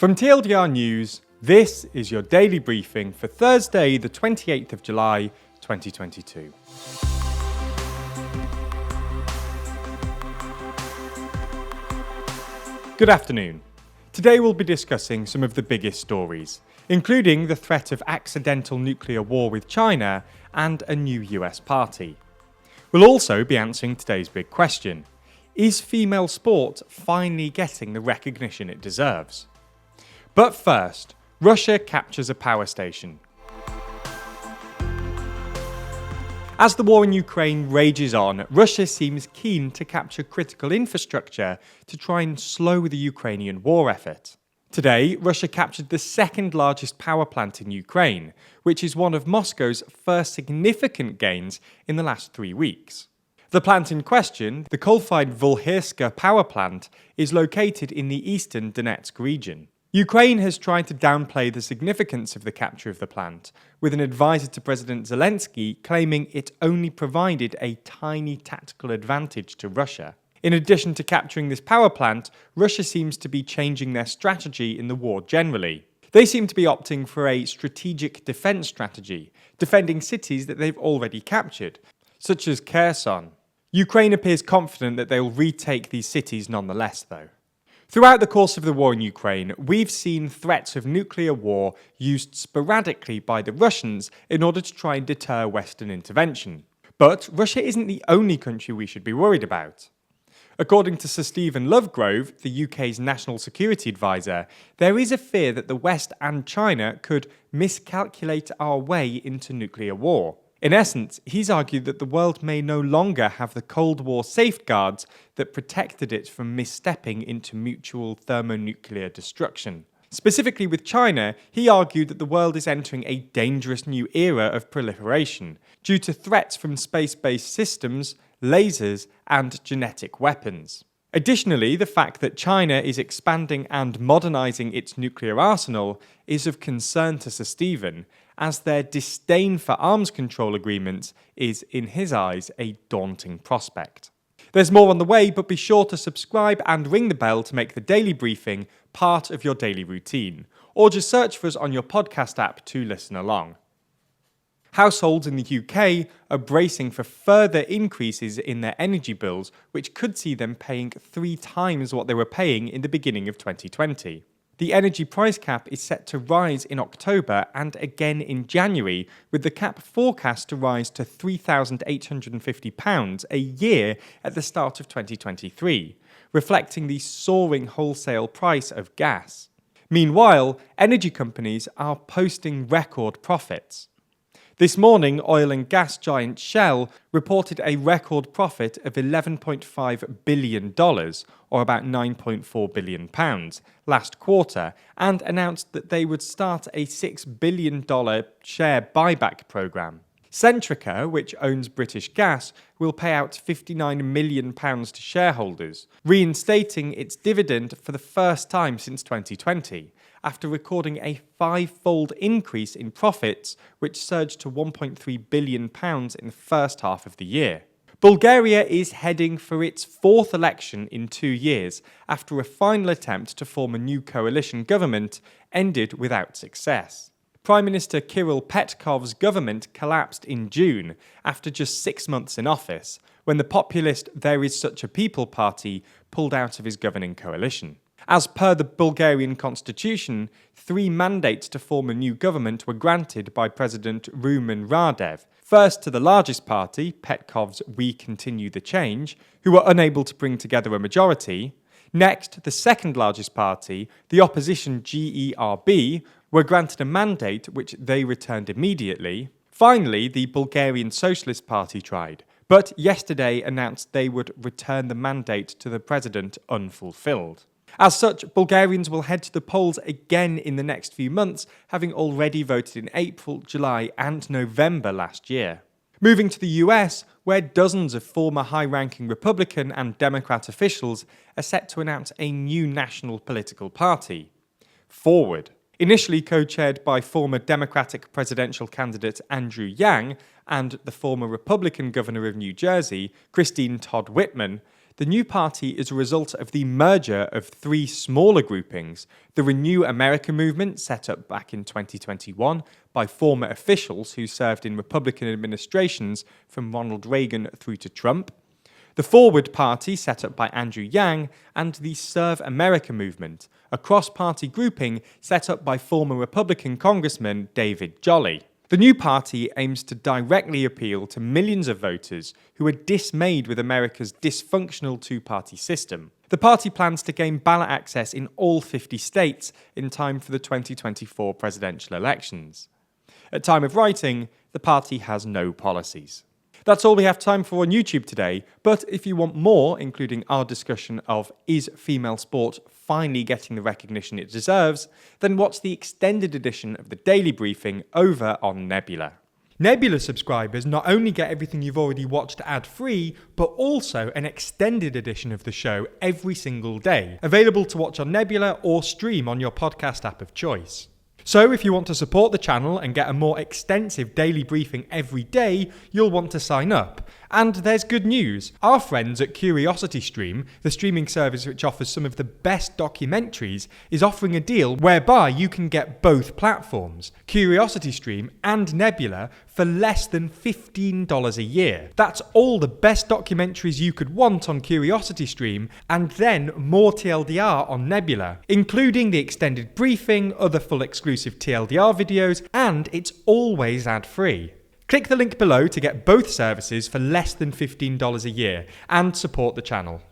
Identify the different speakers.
Speaker 1: From TLDR News, this is your daily briefing for Thursday, the 28th of July, 2022. Good afternoon. Today we'll be discussing some of the biggest stories, including the threat of accidental nuclear war with China and a new US party. We'll also be answering today's big question: is female sport finally getting the recognition it deserves? But first, Russia captures a power station. As the war in Ukraine rages on, Russia seems keen to capture critical infrastructure to try and slow the Ukrainian war effort. Today, Russia captured the second largest power plant in Ukraine, which is one of Moscow's first significant gains in the last 3 weeks. The plant in question, the coal-fired Volhyrska power plant, is located in the eastern Donetsk region. Ukraine has tried to downplay the significance of the capture of the plant, with an advisor to President Zelensky claiming it only provided a tiny tactical advantage to Russia. In addition to capturing this power plant, Russia seems to be changing their strategy in the war generally. They seem to be opting for a strategic defense strategy, defending cities that they've already captured, such as Kherson. Ukraine appears confident that they will retake these cities nonetheless, though. Throughout the course of the war in Ukraine, we've seen threats of nuclear war used sporadically by the Russians in order to try and deter Western intervention. But Russia isn't the only country we should be worried about. According to Sir Stephen Lovegrove, the UK's national security advisor, there is a fear that the West and China could miscalculate our way into nuclear war. In essence, he's argued that the world may no longer have the Cold War safeguards that protected it from misstepping into mutual thermonuclear destruction. Specifically with China, he argued that the world is entering a dangerous new era of proliferation due to threats from space-based systems, lasers, and genetic weapons. Additionally, the fact that China is expanding and modernizing its nuclear arsenal is of concern to Sir Stephen, as their disdain for arms control agreements is, in his eyes, a daunting prospect. There's more on the way, but be sure to subscribe and ring the bell to make the daily briefing part of your daily routine, or just search for us on your podcast app to listen along. Households in the UK are bracing for further increases in their energy bills, which could see them paying 3 times what they were paying in the beginning of 2020. The energy price cap is set to rise in October and again in January, with the cap forecast to rise to £3,850 a year at the start of 2023, reflecting the soaring wholesale price of gas. Meanwhile, energy companies are posting record profits. This morning, oil and gas giant Shell reported a record profit of $11.5 billion, or about £9.4 billion, last quarter, and announced that they would start a $6 billion share buyback programme. Centrica, which owns British Gas, will pay out £59 million to shareholders, reinstating its dividend for the first time since 2020, after recording a 5-fold increase in profits, which surged to £1.3 billion in the first half of the year. Bulgaria is heading for its 4th election in 2 years, after a final attempt to form a new coalition government ended without success. Prime Minister Kirill Petkov's government collapsed in June, after just 6 months in office, when the populist There Is Such a People party pulled out of his governing coalition. As per the Bulgarian constitution, 3 mandates to form a new government were granted by President Rumen Radev. First to the largest party, Petkov's We Continue the Change, who were unable to bring together a majority. Next, the second largest party, the opposition GERB, were granted a mandate which they returned immediately. Finally, the Bulgarian Socialist Party tried, but yesterday announced they would return the mandate to the president unfulfilled. As such, Bulgarians will head to the polls again in the next few months, having already voted in April, July, and November last year. Moving to the US, where dozens of former high-ranking Republican and Democrat officials are set to announce a new national political party, Forward. Initially co-chaired by former Democratic presidential candidate Andrew Yang and the former Republican governor of New Jersey, Christine Todd Whitman, The new party is a result of the merger of three smaller groupings: the Renew America movement, set up back in 2021 by former officials who served in Republican administrations from Ronald Reagan through to Trump; the Forward Party, set up by Andrew Yang; and the Serve America movement, a cross-party grouping set up by former Republican Congressman David Jolly. The new party aims to directly appeal to millions of voters who are dismayed with America's dysfunctional two-party system. The party plans to gain ballot access in all 50 states in time for the 2024 presidential elections. At time of writing, the party has no policies. That's all we have time for on YouTube today, but if you want more, including our discussion of is female sport finally getting the recognition it deserves, then watch the extended edition of the Daily Briefing over on Nebula. Nebula subscribers not only get everything you've already watched ad-free, but also an extended edition of the show every single day, available to watch on Nebula or stream on your podcast app of choice. So if you want to support the channel and get a more extensive daily briefing every day, you'll want to sign up. And there's good news. Our friends at CuriosityStream, the streaming service which offers some of the best documentaries, is offering a deal whereby you can get both platforms, CuriosityStream and Nebula, for less than $15 a year. That's all the best documentaries you could want on CuriosityStream, and then more TLDR on Nebula, including the extended briefing, other full exclusive TLDR videos, and it's always ad-free. Click the link below to get both services for less than $15 a year and support the channel.